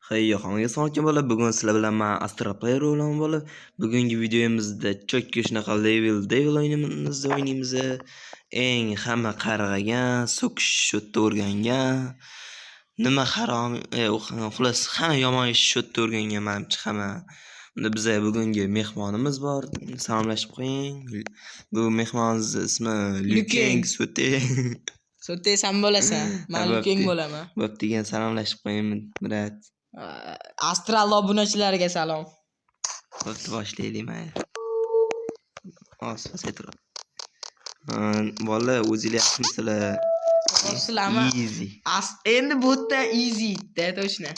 Hey, hammaga salom bo'lib, bugun sizlar bilan men Astral Player o'ynamoqchi bo'lib, bugungi videomizda chokka shunaqa Devil o'ynaymiz. Eng hamma qarg'agan, so'kish shotda o'rgangan, nima harom, xullas hamma yomon ish shotda o'rgangan menimcha hamma. Unda bizga bugungi mehmonimiz bor. Salomlashib qo'ying. Bu mehmonimiz ismi Lukeng Sote. Sote sen bo'lasan, men Lukeng bo'laman. Bo'p degan salomlashib qo'ying, Murat. Astral obunachilarga salom. Bo'pti, boshlaylik mayli. Osfa tur. Bolalar o'zinglar yaxshimisizlar? Sizlarmi? Easy. Endi bu yerda easy da точно.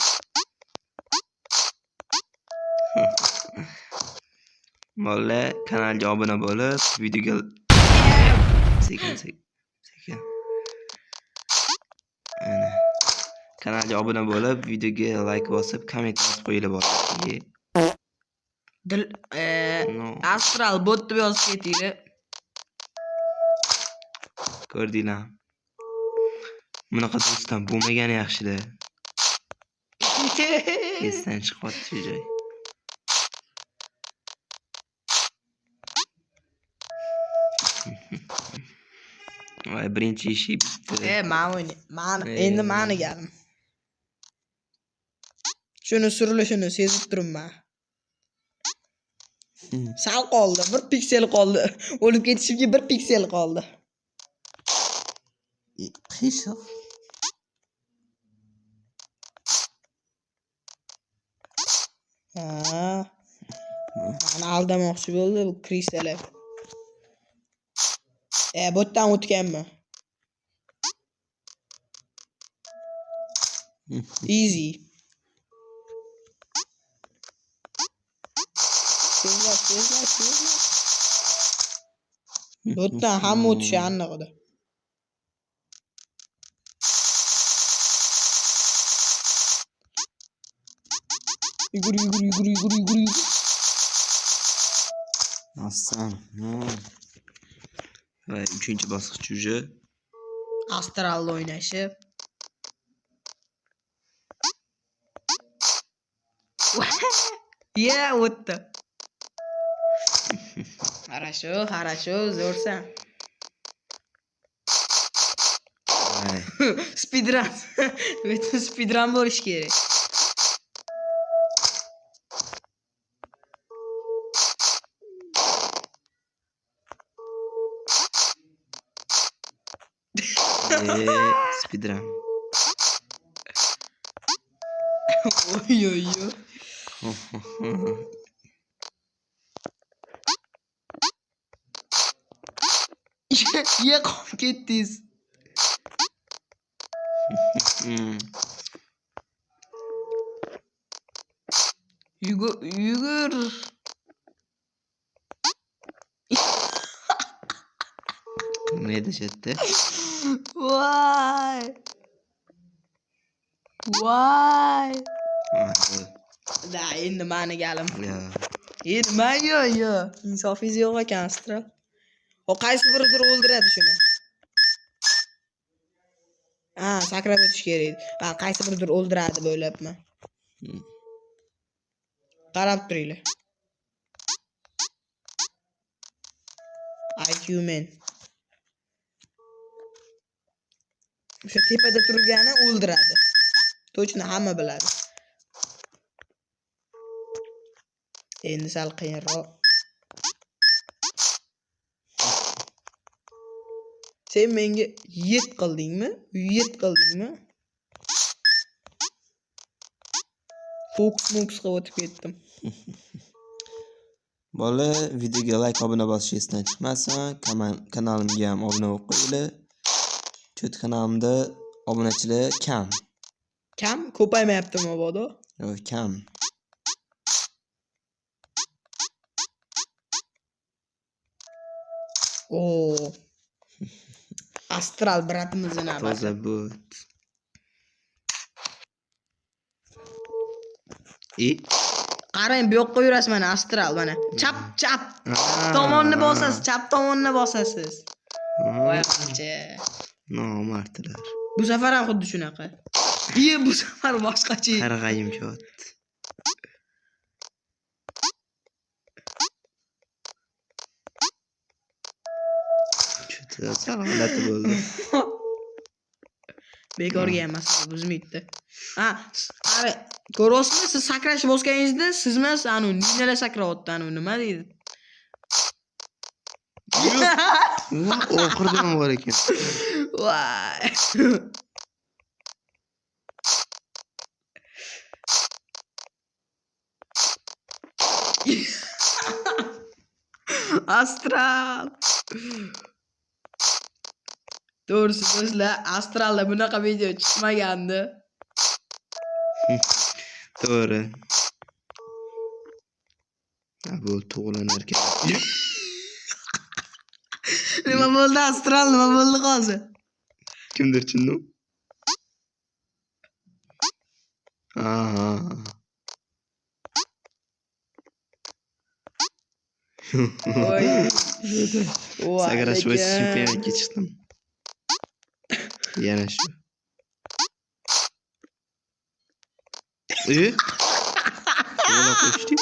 Bolalar kanalga obuna bo'lib, videoga sekin. Ana. Kanalga obuna bo'lib, videoga like bosib, komment yozib qo'yinglar bolalar. Astral bot deb yozib ketinglar. Ko'rdinglar. Bunaqa do'stdan bo'lmagani yaxshi-da. Esdan chiqyapti shu joy. Voy, birinchi ishi bitdi. Endi meni galim. Shuni surilishini sezib turibman. Sal qoldi, 1 piksel qoldi. O'lib ketishimga 1 piksel qoldi. Qiyshiq. Meni aldamoqchi bo'ldi bu kristalar. Bu yerdan o'tganmi? Easy. Tezlar. Bu yerdan hamma o'tishi aniq edi. Yugur. Aslan. Va 3-bosqich uji. Astral o'ynashi. O'tdi. Хорошо, zo'rsan. Speedrun. Butun speedrun bo'lish kerak. Speedrun. Oy. Ya qolib ketdingiz. Yugur. Ne deyapti? Voy. Da, endi meni galim. Endi men yo. Insofingiz yo'q ekan, Astral. O qaysi biridir o'ldiradi shuni. Sakrab o'tish kerak. Qaysi biridir o'ldiradi bo'lyapman. Qarab turinglar. IQ men. O'sha tepada turgani o'ldiradi. Точно hamma biladi. Endi sal qiyinroq. Sen menga yet qildingmi? Fox qilib o'tib ketdim. Bola, videoga like, obuna bosish esdan chiqmasin. Kanalimga ham obuna bo'lib qo'yinglar. Chut kanalimda obunachilar kam. Kam? Ko'paymayaptimi mabodo? Yo'q, kam. Astral bratimizning navbati. Toza bot. Qarang, bu yoqqa yurasiz mana Astral mana. Chap tomonni bosasiz. Voy qancha. Nomartlar. Bu safar ham xuddi shunaqa. Bu safar boshqacha. Qarg'ayim kelyapti. Juda salomat bo'ldi. Bekorga emas, buzmaydi. Ha, qara, ko'ryapsizmi? Siz sakrash bosganingizda siz emas, anu ninalar sakrayapti, anu nima deydi? Voh, oxirida ham bor ekan. Voy. Astral. To'g'risi do'stlar, Astralda bunaqa video chiqmagandi. To'g'ri. Bu tug'ulanar ekan. Nima bo'ldi Astral? Nima bo'ldi hozir? Kimdir chinnu? Aha. Voy. Sakrash bo'yicha chempionatga chiqdim. Yana shu. Yo'la qo'shdi.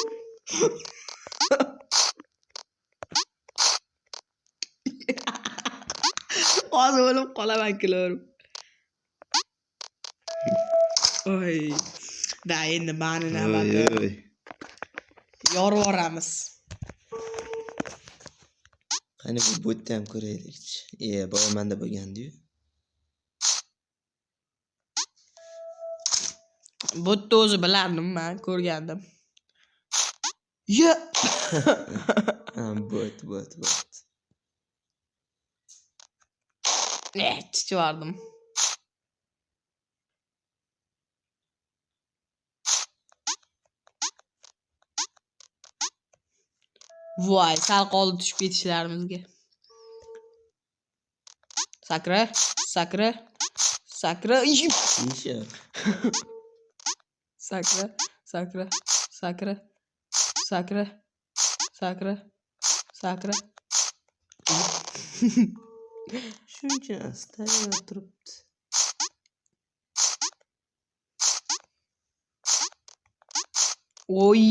Hozir o'lib qolaman kilorim. Oy. Da endi mani navbati. Oy. Yorvoramiz. Qani bu botni ham ko'raylikchi. Boya menda bo'lgandi-yu. Botni o'zi bilardim men, ko'rgandim. Yo. Bot. Chivardim. Voy, sal qoldi tushib ketishlarimizga. Sakra. Isha. Sakra. Shuncha astayib turibdi. Oy!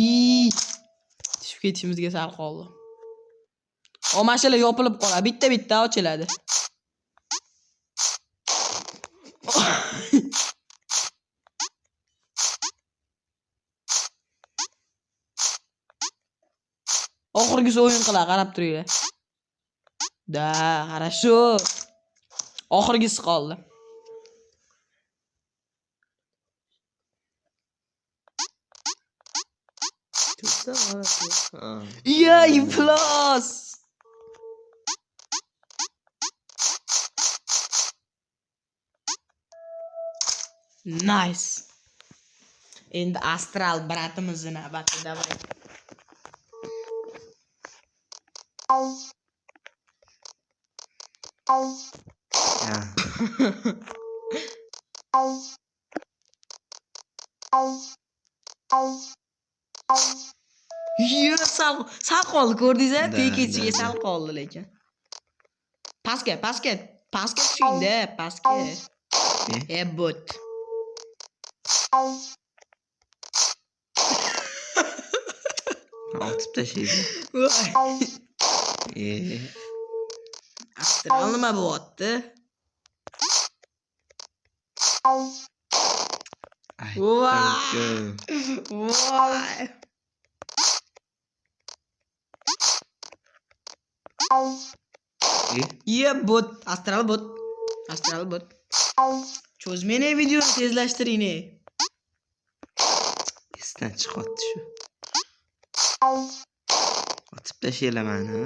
Tushib ketishimizga sal qoldi. O mashina yopilib qoladi. Bitta ochiladi. Oxirgisi o'yin qila, qarab turinglar. Da, хорошо. Oxirgisi qoldi. Yey, plus. Nice. Endi Astral bratimizni navbati davay. Sal qoldi, ko'rdingiz-a? Tekechiga sal qoldi lekin. Pastga tushingda, pastga. Bot. Otib tashlaydi. Astral nima bo'lyapti? Voy. Bot, Astral bot. Cho'zmene videoni tezlashtiring. Esdan chiqyapti shu. Otib tashlaylar meni.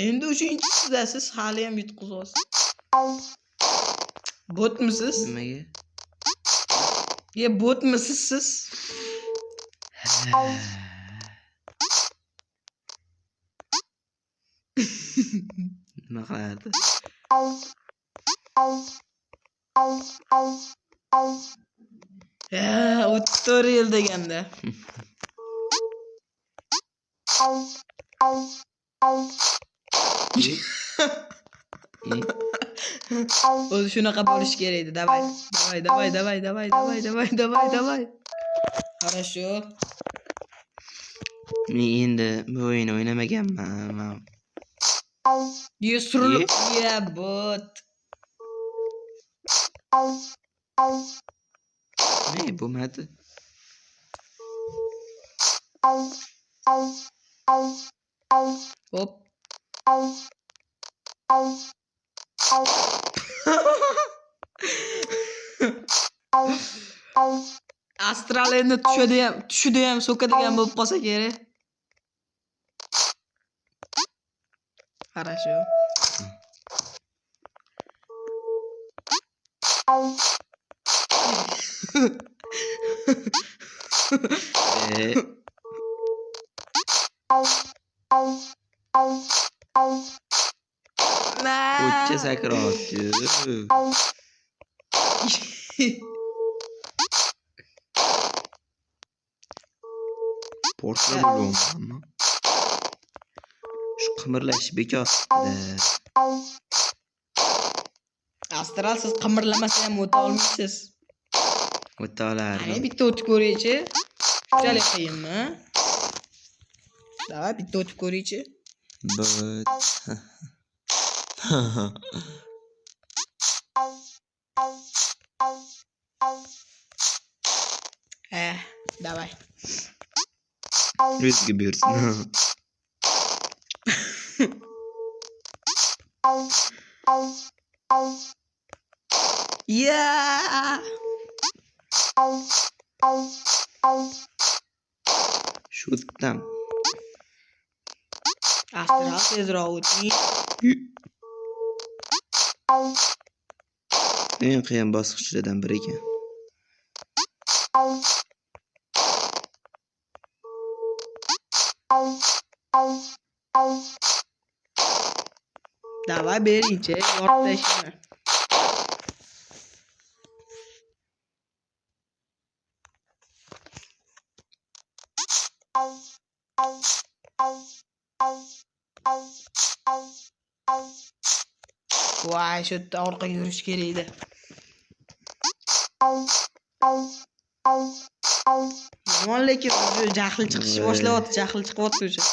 Endi 3-chisida siz hali ham yutqizyapsiz. Botmisiz? Nimaga? Botmisiz siz? Nima qilardi? O'ttir yil deganda. O'zi shunaqa bo'lish kerak edi. Davay. Davay. Хорошо. Men endi bu o'yinni o'ynamaganman. Surilib ya bot. Ne bo'lmadi? Hop. Astral endi tushida ham so'kadigan bo'lib qolsa kerak. Хорошо. O'tcha sakrotdi. Portla bo'lganmi? Shu qimirlash bekosida. Astral siz qimirlamasa ham o'ta olmaysiz. O'ta olardim. Ana bitta o'tib ko'raychi. Shunchalik qiyinmi? Davay bitta o'tib ko'raychi. Davay. O'ziga buyursin. Ya. Shutdan. Astral tezroq o'ting. Eng qiyin bosqichlardan biri ekan. Davay beringchi, yorib tashlayman. Voy, shu yerda orqaga yurish kerak edi. Yomon lekin jahl chiqish boshlayapti, jahl chiqyapti o'sha.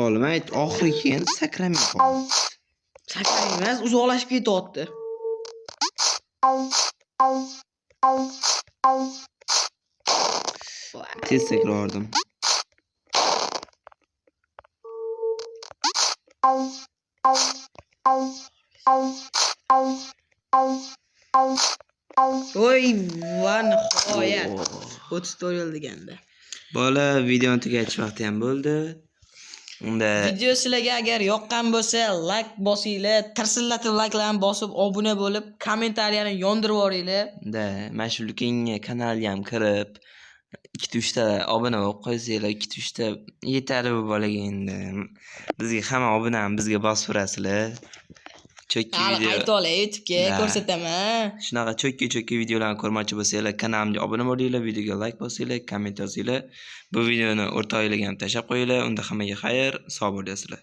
Olim ayt, oxiriga kelganda sakramay qoldi. Sakray emas, uzoqlashib ketyapti. Tez sakrardim. Voy, va nihoyat. 34 yil deganda. Bola, videoni tugatish vaqti ham bo'ldi. Unda video sizlarga agar yoqqan bo'lsa, like bosinglar, tirsillatib likelarni bosib, obuna bo'lib, kommentariyani yondirib yuboringlar. Mashulkingga kanalga ham kirib 2-3 ta obuna bo'lib qo'ysanglar, 2-3 ta yetarli bu bolaga endi. Bizga hamma obunani bizga bosib turasizlar. Chokki video. Qaytib olay, YouTube'ga ko'rsataman. Shunaqa chokki videolarni ko'rmoqchi bo'lsanglar, kanalimga obuna bo'linglar, videoga like bosinglar, komment yozinglar. Bu videoni o'rtog'inglarga ham tashlab qo'yinglar. Unda hammaga xayr, sog' bo'lasizlar.